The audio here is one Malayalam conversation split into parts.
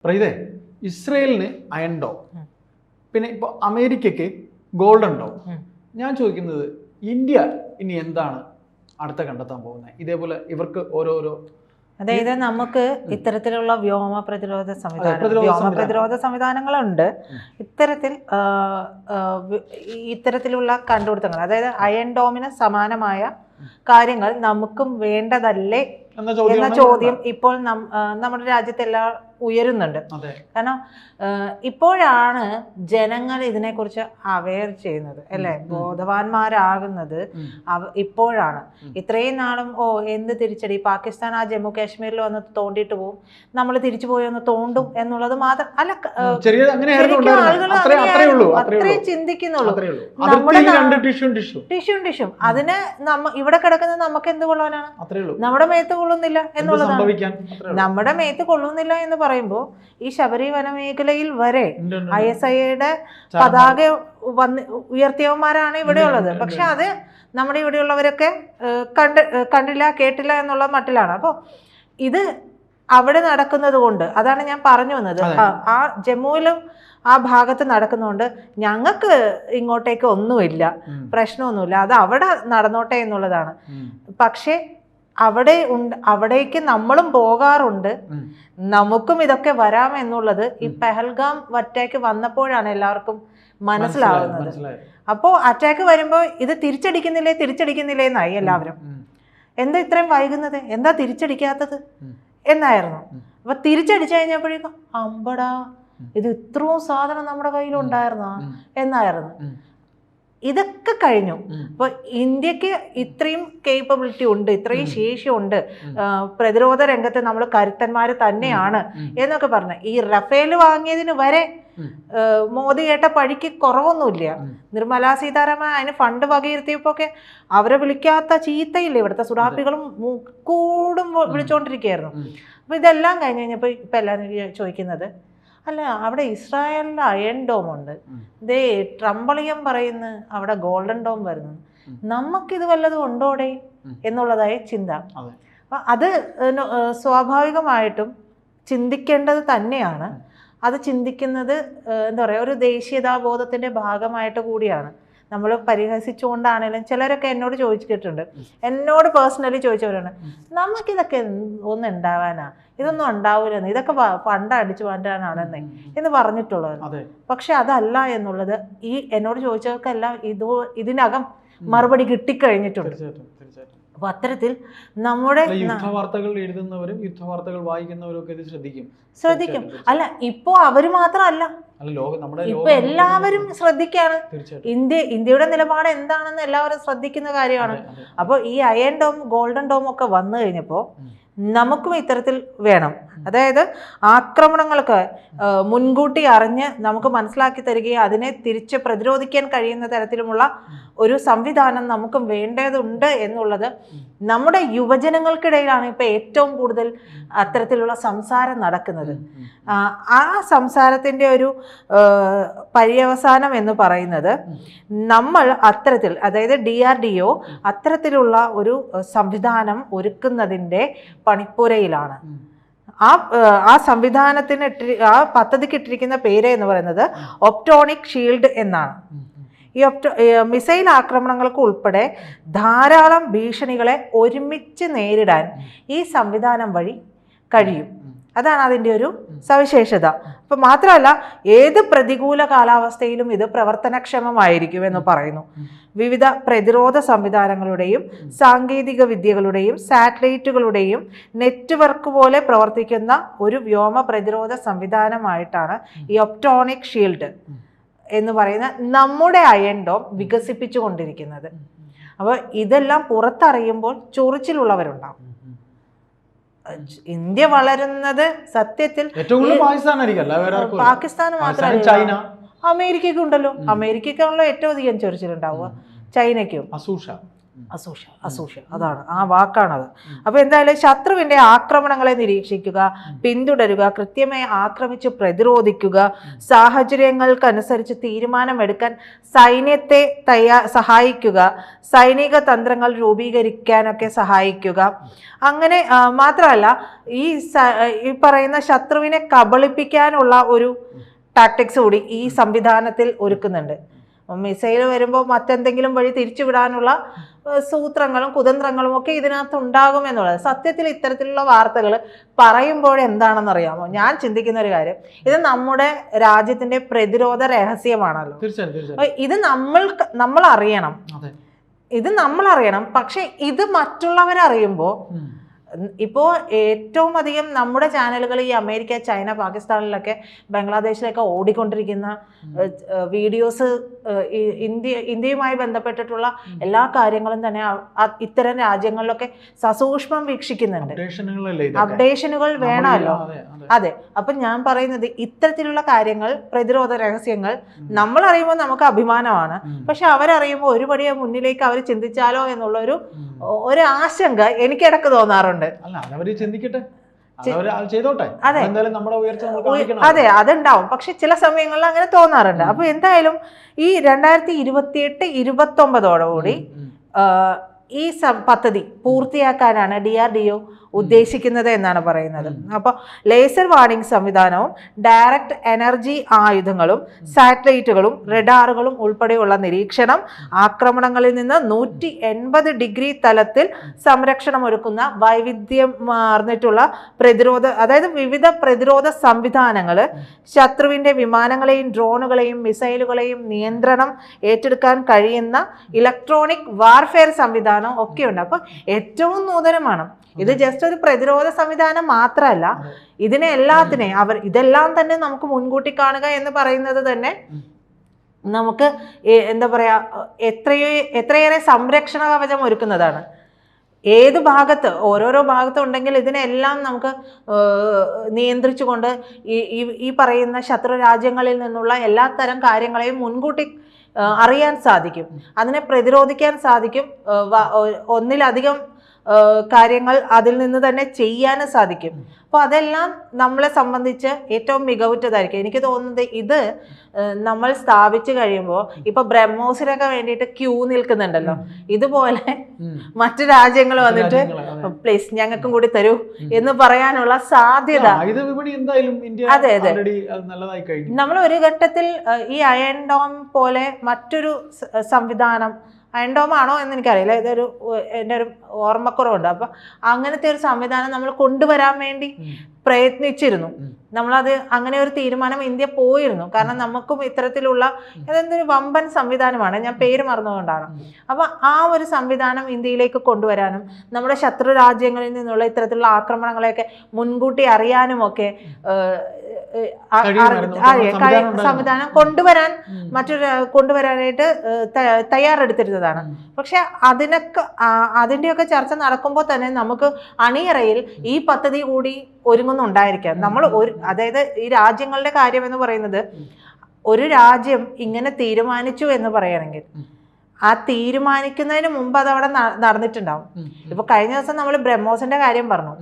പ്രീതേ, ഇസ്രയേലിന് അയൺ ഡോം, പിന്നെ ഇപ്പോൾ അമേരിക്കയ്ക്ക് ഗോൾഡൻ ഡോം. ഞാൻ ചോദിക്കുന്നത്, ഇന്ത്യ ഇനി എന്താണ് അടുത്ത കണ്ടെത്താൻ പോകുന്നത്? ഇതേപോലെ ഇവർക്ക് ഓരോരോ, അതായത് നമുക്ക് ഇത്തരത്തിലുള്ള വ്യോമ പ്രതിരോധ സംവിധാനങ്ങളുണ്ട്. ഇത്തരത്തിലുള്ള കണ്ടുപിടുത്തങ്ങൾ, അതായത് അയൺ ഡോമിന് സമാനമായ കാര്യങ്ങൾ നമുക്കും വേണ്ടതല്ലേ എന്ന ചോദ്യം ഇപ്പോൾ നമ്മുടെ രാജ്യത്തെല്ലാം ഉയരുന്നുണ്ട്. കാരണം ഇപ്പോഴാണ് ജനങ്ങൾ ഇതിനെക്കുറിച്ച് അവെയർ ചെയ്യുന്നത്, അല്ലെ, ബോധവാന്മാരാകുന്നത് ഇപ്പോഴാണ്. ഇത്രയും നാളും എന്ത് തിരിച്ചടി, പാകിസ്ഥാൻ ആ ജമ്മു കാശ്മീരിൽ വന്ന് തോണ്ടിയിട്ട് പോവും, നമ്മൾ തിരിച്ചു പോയി ഒന്ന് തോണ്ടും എന്നുള്ളത് മാത്രം അല്ല, ആളുകൾ അത്രേ ചിന്തിക്കുന്നുള്ളൂ. ടിഷ്യും അതിന് ഇവിടെ കിടക്കുന്നത് നമുക്ക് എന്ത് കൊള്ളാനാണ്? നമ്മുടെ മേത്ത് കൊള്ളുന്നില്ല എന്നുള്ളതാണ്. നമ്മുടെ മേത്ത് കൊള്ളുന്നില്ല എന്ന് പറയുമ്പോൾ ഈ ശബരി വനമേഖലയിൽ വരെ ISIയുടെ പതാക ഉയർത്തിയവന്മാരാണ് ഇവിടെ ഉള്ളത്. പക്ഷെ അത് നമ്മുടെ ഇവിടെയുള്ളവരൊക്കെ കണ്ടില്ല കേട്ടില്ല എന്നുള്ള മട്ടിലാണ്. അപ്പോൾ ഇത് അവിടെ നടക്കുന്നത് കൊണ്ട്, അതാണ് ഞാൻ പറഞ്ഞു വന്നത്, ആ ജമ്മുവിലും ആ ഭാഗത്ത് നടക്കുന്നതുകൊണ്ട് ഞങ്ങൾക്ക് ഇങ്ങോട്ടേക്ക് ഒന്നുമില്ല, പ്രശ്നമൊന്നുമില്ല, അത് അവിടെ നടന്നോട്ടെ എന്നുള്ളതാണ്. പക്ഷേ അവിടേക്ക് നമ്മളും പോകാറുണ്ട്, നമുക്കും ഇതൊക്കെ വരാം എന്നുള്ളത് ഈ പെഹൽഗാം അറ്റാക്ക് വന്നപ്പോഴാണ് എല്ലാവർക്കും മനസ്സിലാവുന്നത്. അപ്പോൾ അറ്റാക്ക് വരുമ്പോൾ ഇത് തിരിച്ചടിക്കുന്നില്ലേ എന്നായി എല്ലാവരും. എന്താ ഇത്രയും വൈകുന്നത്, എന്താ തിരിച്ചടിക്കാത്തത് എന്നായിരുന്നു. അപ്പൊ തിരിച്ചടിച്ചു കഴിഞ്ഞപ്പോഴേക്കും അമ്പടാ, ഇത് ഇത്രയും സാധനം നമ്മുടെ കയ്യിലുണ്ടായിരുന്ന എന്നായിരുന്നു. ഇതൊക്കെ കഴിഞ്ഞു. അപ്പൊ ഇന്ത്യക്ക് ഇത്രയും കേപ്പബിലിറ്റി ഉണ്ട്, ഇത്രയും ശേഷിയുണ്ട്, പ്രതിരോധ രംഗത്ത് നമ്മൾ കരുത്തന്മാര് തന്നെയാണ് എന്നൊക്കെ പറഞ്ഞു. ഈ റഫേൽ വാങ്ങിയതിന് വരെ മോദി കേട്ട പഴിക്ക് കുറവൊന്നുമില്ല. നിർമ്മലാ സീതാരാമൻ അതിന് ഫണ്ട് വകയിരുത്തിയപ്പോക്കെ അവരെ വിളിക്കാത്ത ചീത്തയില്ല. ഇവിടുത്തെ സുഡാപ്പികളും കൂടും വിളിച്ചോണ്ടിരിക്കുകയായിരുന്നു. അപ്പൊ ഇതെല്ലാം കഴിഞ്ഞ് കഴിഞ്ഞപ്പോ ഇപ്പൊ എല്ലാവരും ചോദിക്കുന്നത്, അല്ല അവിടെ ഇസ്രായേലിൽ അയൺ ഡോം ഉണ്ട്, ദേ ട്രംപളിയം പറയുന്ന അവിടെ ഗോൾഡൻ ഡോം വരുന്നു, നമുക്കിത് വല്ലതും ഉണ്ടോടെ എന്നുള്ളതായ ചിന്ത. അപ്പൊ അത് സ്വാഭാവികമായിട്ടും ചിന്തിക്കേണ്ടത് തന്നെയാണ്. അത് ചിന്തിക്കുന്നത് എന്താ പറയുക, ഒരു ദേശീയതാബോധത്തിന്റെ ഭാഗമായിട്ട് കൂടിയാണ്. നമ്മൾ പരിഹസിച്ചുകൊണ്ടാണേലും ചിലരൊക്കെ എന്നോട് ചോദിച്ചിട്ടുണ്ട്, എന്നോട് പേഴ്സണലി ചോദിച്ചവരാണ്, നമുക്കിതൊക്കെ ഒന്നും ഉണ്ടാവാനാ, ഇതൊന്നും ഉണ്ടാവില്ലെന്ന്, ഇതൊക്കെ പണ്ട് അടിച്ചു മാറ്റാനാണെന്നേ എന്ന് പറഞ്ഞിട്ടുള്ളത്. പക്ഷെ അതല്ല എന്നുള്ളത് ഈ എന്നോട് ചോദിച്ചവർക്കെല്ലാം ഇതിനകം മറുപടി കിട്ടിക്കഴിഞ്ഞിട്ടുണ്ട്. അപ്പൊ അത്തരത്തിൽ നമ്മുടെ യുദ്ധവാർത്തകൾ എഴുതുന്നവരും യുദ്ധവാർത്തകൾ വായിക്കുന്നവരും ഒക്കെ ഇത് ശ്രദ്ധിക്കും. അല്ല, ഇപ്പോ അവര് മാത്രമല്ല, ഇപ്പൊ എല്ലാവരും ശ്രദ്ധിക്കാണ്. ഇന്ത്യയുടെ നിലപാട് എന്താണെന്ന് എല്ലാവരും ശ്രദ്ധിക്കുന്ന കാര്യമാണ്. അപ്പൊ ഈ അയൺ ഡോം ഗോൾഡൻ ഡോം ഒക്കെ വന്നു കഴിഞ്ഞപ്പോ നമുക്കും ഇത്തരത്തിൽ വേണം. അതായത് ആക്രമണങ്ങൾക്ക് മുൻകൂട്ടി അറിഞ്ഞ് നമുക്ക് മനസ്സിലാക്കി തരികയും അതിനെ തിരിച്ച് പ്രതിരോധിക്കാൻ കഴിയുന്ന തരത്തിലുമുള്ള ഒരു സംവിധാനം നമുക്കും വേണ്ടതുണ്ട് എന്നുള്ളത് നമ്മുടെ യുവജനങ്ങൾക്കിടയിലാണ് ഇപ്പൊ ഏറ്റവും കൂടുതൽ അത്തരത്തിലുള്ള സംസാരം നടക്കുന്നത്. ആ സംസാരത്തിന്റെ ഒരു പര്യവസാനം എന്ന് പറയുന്നത്, നമ്മൾ അത്തരത്തിൽ, അതായത് DRDO അത്തരത്തിലുള്ള ഒരു സംവിധാനം ഒരുക്കുന്നതിന്റെ പണിപ്പുരയിലാണ്. ആ സംവിധാനത്തിന് ആ പദ്ധതിക്ക് ഇട്ടിരിക്കുന്ന പേര് എന്ന് പറയുന്നത് ഒപ്റ്റോണിക് ഷീൽഡ് എന്നാണ്. ഈ മിസൈൽ ആക്രമണങ്ങൾക്ക് ഉൾപ്പെടെ ധാരാളം ഭീഷണികളെ ഒരുമിച്ച് നേരിടാൻ ഈ സംവിധാനം വഴി കഴിയും. അതാണ് അതിൻ്റെ ഒരു സവിശേഷത. അപ്പം മാത്രമല്ല, ഏത് പ്രതികൂല കാലാവസ്ഥയിലും ഇത് പ്രവർത്തനക്ഷമമായിരിക്കും എന്ന് പറയുന്നു. വിവിധ പ്രതിരോധ സംവിധാനങ്ങളുടെയും സാങ്കേതിക വിദ്യകളുടെയും സാറ്റലൈറ്റുകളുടെയും നെറ്റ്വർക്ക് പോലെ പ്രവർത്തിക്കുന്ന ഒരു വ്യോമ പ്രതിരോധ സംവിധാനമായിട്ടാണ് ഈ ഒപ്റ്റോണിക് ഷീൽഡ് എന്ന് പറയുന്ന നമ്മുടെ അയൺ ഡോം വികസിപ്പിച്ചു കൊണ്ടിരിക്കുന്നത്. അപ്പോൾ ഇതെല്ലാം പുറത്തറിയുമ്പോൾ ചൊറിച്ചിലുള്ളവരുണ്ടാവും. ഇന്ത്യ വളരുന്നത് സത്യത്തിൽ പാകിസ്ഥാൻ മാത്രമല്ല, അമേരിക്കയ്ക്കും ഉണ്ടല്ലോ. അമേരിക്കയ്ക്കാണല്ലോ ഏറ്റവും അധികം ചൊറിച്ചിലുണ്ടാവുക, ചൈനയ്ക്കും. അസൂഷ്യ അതാണ് ആ വാക്കാണത്. അപ്പൊ എന്തായാലും ശത്രുവിന്റെ ആക്രമണങ്ങളെ നിരീക്ഷിക്കുക, പിന്തുടരുക, കൃത്യമായി ആക്രമിച്ച് പ്രതിരോധിക്കുക, സാഹചര്യങ്ങൾക്കനുസരിച്ച് തീരുമാനമെടുക്കാൻ സൈന്യത്തെ സഹായിക്കുക, സൈനിക തന്ത്രങ്ങൾ രൂപീകരിക്കാനൊക്കെ സഹായിക്കുക. അങ്ങനെ മാത്രമല്ല ഈ പറയുന്ന ശത്രുവിനെ കബളിപ്പിക്കാനുള്ള ഒരു ടാക്ടിക്സ് കൂടി ഈ സംവിധാനത്തിൽ ഒരുക്കുന്നുണ്ട്. മിസൈൽ വരുമ്പോൾ മറ്റെന്തെങ്കിലും വഴി തിരിച്ചുവിടാനുള്ള സൂത്രങ്ങളും കുതന്ത്രങ്ങളും ഒക്കെ ഇതിനകത്ത് ഉണ്ടാകുമെന്നുള്ളത്. സത്യത്തിൽ ഇത്തരത്തിലുള്ള വാർത്തകൾ പറയുമ്പോൾ എന്താണെന്നറിയാമോ, ഞാൻ ചിന്തിക്കുന്ന ഒരു കാര്യം, ഇത് നമ്മുടെ രാജ്യത്തിന്റെ പ്രതിരോധ രഹസ്യമാണല്ലോ. ഇത് നമ്മൾ അറിയണം, പക്ഷെ ഇത് മറ്റുള്ളവരറിയുമ്പോൾ ഇപ്പോൾ ഏറ്റവും അധികം നമ്മുടെ ചാനലുകൾ ഈ അമേരിക്ക, ചൈന, പാകിസ്ഥാനിലൊക്കെ, ബംഗ്ലാദേശിലൊക്കെ ഓടിക്കൊണ്ടിരിക്കുന്ന വീഡിയോസ്, ഇന്ത്യയുമായി ബന്ധപ്പെട്ടിട്ടുള്ള എല്ലാ കാര്യങ്ങളും തന്നെ ഇത്തരം രാജ്യങ്ങളിലൊക്കെ സസൂക്ഷ്മം വീക്ഷിക്കുന്നുണ്ട്. അപ്ഡേഷനുകൾ വേണമല്ലോ. അതെ, അപ്പം ഞാൻ പറയുന്നത് ഇത്തരത്തിലുള്ള കാര്യങ്ങൾ, പ്രതിരോധ രഹസ്യങ്ങൾ നമ്മൾ അറിയുമ്പോൾ നമുക്ക് അഭിമാനമാണ്. പക്ഷെ അവരറിയുമ്പോൾ ഒരു പടിയെ മുന്നിലേക്ക് അവർ ചിന്തിച്ചാലോ എന്നുള്ളൊരു ആശങ്ക എനിക്കിടക്ക് തോന്നാറുണ്ട്. അതെ, അതുണ്ടാവും. പക്ഷെ ചില സമയങ്ങളിൽ അങ്ങനെ തോന്നാറുണ്ട്. അപ്പൊ എന്തായാലും ഈ 2028-29 ഈ പദ്ധതി പൂർത്തിയാക്കാനാണ് DRDO ഉദ്ദേശിക്കുന്നത് എന്നാണ് പറയുന്നത്. അപ്പോൾ ലേസർ വാർണിംഗ് സംവിധാനവും ഡയറക്റ്റ് എനർജി ആയുധങ്ങളും സാറ്റലൈറ്റുകളും റഡാറുകളും ഉൾപ്പെടെയുള്ള നിരീക്ഷണം, ആക്രമണങ്ങളിൽ നിന്ന് 180 ഡിഗ്രി തലത്തിൽ സംരക്ഷണം ഒരുക്കുന്ന വൈവിധ്യമാർന്നിട്ടുള്ള അതായത് വിവിധ പ്രതിരോധ സംവിധാനങ്ങൾ, ശത്രുവിന്റെ വിമാനങ്ങളെയും ഡ്രോണുകളെയും മിസൈലുകളെയും നിയന്ത്രണം ഏറ്റെടുക്കാൻ കഴിയുന്ന ഇലക്ട്രോണിക് വാർഫെയർ സംവിധാനം ഒക്കെയുണ്ട്. അപ്പൊ ഏറ്റവും നൂതനമാണ് ഇത്. ജസ്റ്റ് ഒരു പ്രതിരോധ സംവിധാനം മാത്രമല്ല, ഇതിനെ എല്ലാത്തിനെയും ഇതെല്ലാം തന്നെ നമുക്ക് മുൻകൂട്ടി കാണുക എന്ന് പറയുന്നത് തന്നെ നമുക്ക് എന്താ പറയാ, എത്രയേറെ സംരക്ഷണ കവചം ഒരുക്കുന്നതാണ്. ഏത് ഭാഗത്ത്, ഓരോരോ ഭാഗത്തും ഉണ്ടെങ്കിൽ ഇതിനെല്ലാം നമുക്ക് നിയന്ത്രിച്ചുകൊണ്ട് ഈ പറയുന്ന ശത്രു രാജ്യങ്ങളിൽ നിന്നുള്ള എല്ലാ തരം കാര്യങ്ങളെയും മുൻകൂട്ടി അറിയാൻ സാധിക്കും, അതിനെ പ്രതിരോധിക്കാൻ സാധിക്കും. ഒന്നിലധികം കാര്യങ്ങൾ അതിൽ നിന്ന് തന്നെ ചെയ്യാനും സാധിക്കും. അപ്പോൾ അതെല്ലാം നമ്മളെ സംബന്ധിച്ച് ഏറ്റവും മികവുറ്റതായിരിക്കും. എനിക്ക് തോന്നുന്നത് ഇത് നമ്മൾ സ്ഥാപിച്ചു കഴിയുമ്പോൾ, ഇപ്പൊ ബ്രഹ്മോസിനൊക്കെ വേണ്ടിയിട്ട് ക്യൂ നിൽക്കുന്നുണ്ടല്ലോ, ഇതുപോലെ മറ്റു രാജ്യങ്ങൾ വന്നിട്ട് പ്ലീസ് ഞങ്ങൾക്കും കൂടി തരൂ എന്ന് പറയാനുള്ള സാധ്യത. അതെ അതെ, നമ്മൾ ഒരു ഘട്ടത്തിൽ ഈ അയൺ ഡോം പോലെ മറ്റൊരു സംവിധാനം, അയൺ ഡോം ആണോ എന്ന് എനിക്കറിയില്ല, എൻ്റെ ഒരു ഓർമ്മക്കുറവുണ്ട്. അപ്പം അങ്ങനത്തെ ഒരു സംവിധാനം നമ്മൾ കൊണ്ടുവരാൻ വേണ്ടി പ്രയത്നിച്ചിരുന്നു. നമ്മളത് അങ്ങനെ ഒരു തീരുമാനം ഇന്ത്യ പോയിരുന്നു. കാരണം നമുക്കും ഇത്തരത്തിലുള്ള ഇതെന്തൊരു വമ്പൻ സംവിധാനമാണ്, ഞാൻ പേര് മറന്നുകൊണ്ടാണ്. അപ്പം ആ ഒരു സംവിധാനം ഇന്ത്യയിലേക്ക് കൊണ്ടുവരാനും നമ്മുടെ ശത്രു രാജ്യങ്ങളിൽ നിന്നുള്ള ഇത്തരത്തിലുള്ള ആക്രമണങ്ങളെയൊക്കെ മുൻകൂട്ടി അറിയാനുമൊക്കെ സംവിധാനം കൊണ്ടുവരാനായിട്ട് തയ്യാറെടുത്തിരുന്നതാണ്. പക്ഷെ അതിൻ്റെയൊക്കെ ചർച്ച നടക്കുമ്പോൾ തന്നെ നമുക്ക് അണിയറയിൽ ഈ പദ്ധതി കൂടി ഒരുങ്ങുന്നുണ്ടായിരിക്കാം. നമ്മൾ അതായത് ഈ രാജ്യങ്ങളുടെ കാര്യം എന്ന് പറയുന്നത്, ഒരു രാജ്യം ഇങ്ങനെ തീരുമാനിച്ചു എന്ന് പറയുകയാണെങ്കിൽ ആ തീരുമാനിക്കുന്നതിന് മുമ്പ് അതവിടെ നടന്നിട്ടുണ്ടാവും. ഇപ്പൊ കഴിഞ്ഞ ദിവസം നമ്മൾ ബ്രഹ്മോസിന്റെ കാര്യം പറഞ്ഞു.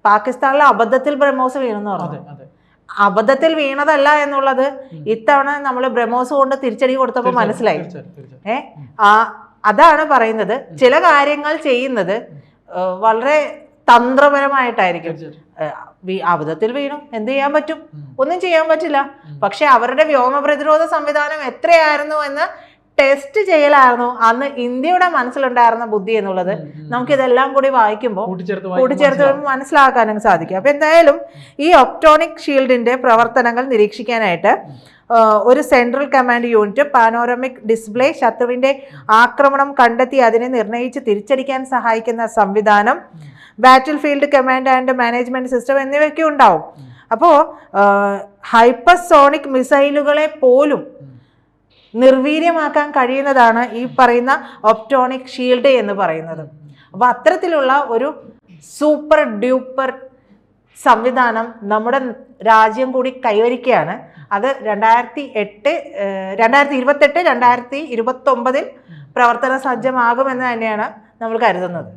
പാകിസ്ഥാനിലെ അബദ്ധത്തിൽ ബ്രഹ്മോസ് വീണെന്ന് പറഞ്ഞു. അബദ്ധത്തിൽ വീണതല്ല എന്നുള്ളത് ഇത്തവണ നമ്മൾ ബ്രഹ്മോസ് കൊണ്ട് തിരിച്ചടി കൊടുത്തപ്പോൾ മനസ്സിലായി. അതാണ് പറയുന്നത്, ചില കാര്യങ്ങൾ ചെയ്യുന്നത് വളരെ തന്ത്രപരമായിട്ടായിരിക്കും. അബദ്ധത്തിൽ വീണു, എന്ത് ചെയ്യാൻ പറ്റും? ഒന്നും ചെയ്യാൻ പറ്റില്ല. പക്ഷെ അവരുടെ വ്യോമ പ്രതിരോധ സംവിധാനം എത്രയായിരുന്നു എന്ന് ടെസ്റ്റ് ചെയ്യലായിരുന്നു അന്ന് ഇന്ത്യയുടെ മനസ്സിലുണ്ടായിരുന്ന ബുദ്ധി എന്നുള്ളത് നമുക്കിതെല്ലാം കൂടി വായിക്കുമ്പോൾ കൂട്ടിച്ചേർത്ത് മനസ്സിലാക്കാനും സാധിക്കും. അപ്പൊ എന്തായാലും ഈ ഒപ്റ്റോണിക് ഷീൽഡിന്റെ പ്രവർത്തനങ്ങൾ നിരീക്ഷിക്കാനായിട്ട് ഒരു central command unit, panoramic display, ശത്രുവിന്റെ ആക്രമണം കണ്ടെത്തി അതിനെ നിർണയിച്ച് തിരിച്ചടിക്കാൻ സഹായിക്കുന്ന സംവിധാനം, ബാറ്റിൽ field command and management system എന്നിവയൊക്കെ ഉണ്ടാവും. അപ്പോൾ ഹൈപ്പർസോണിക് മിസൈലുകളെ പോലും നിർവീര്യമാക്കാൻ കഴിയുന്നതാണ് ഈ പറയുന്ന ഒപ്റ്റോണിക് ഷീൽഡ് എന്ന് പറയുന്നത്. അപ്പോൾ അത്തരത്തിലുള്ള ഒരു സൂപ്പർ ഡ്യൂപ്പർ സംവിധാനം നമ്മുടെ രാജ്യം കൂടി കൈവരിക്കുകയാണ്. അത് 2028-2029 പ്രവർത്തന സജ്ജമാകുമെന്ന് തന്നെയാണ് നമ്മൾ കരുതുന്നത്.